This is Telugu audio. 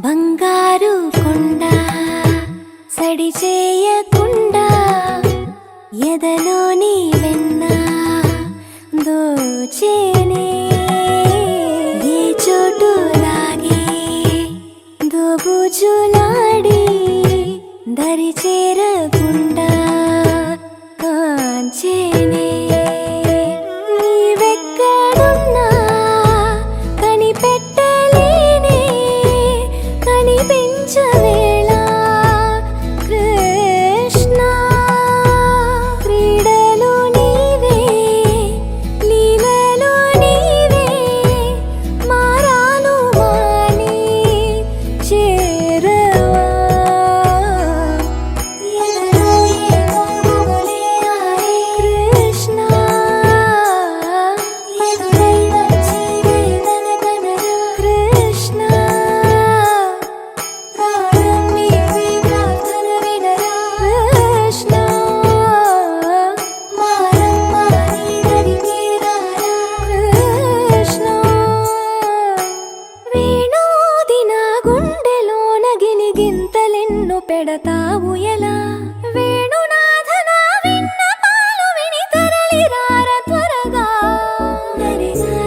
బంగారు కొండ సడి చేయకుండా ఎదలోని వెన్న దోచేనే ఏ చోటు లాగే దోబుజులాడి దరి చేరకుండా కాంచేనే నీవెక్కడున్నా కనిపెట్టలేనే కనిపించవేళ కృష్ణ క్రీడలు నీవే లీలలు నీవే మారాను మాని చేరవా ఎదలో ఏమో గుబులే ఆడే కృష్ణ ఎదురై వచ్చి వేదన కనరా కృష్ణ ప్రాణం నీవే ప్రార్థన వినరా కృష్ణ మారమ్మా నీ దరికి రారా కృష్ణ వేణోది నా గుండెలోన గిలిగింతలెన్ను పెడతావు ఎలా వేణునాథ నా విన్నపాలు విని తరలి రార త్వరగా దరిజా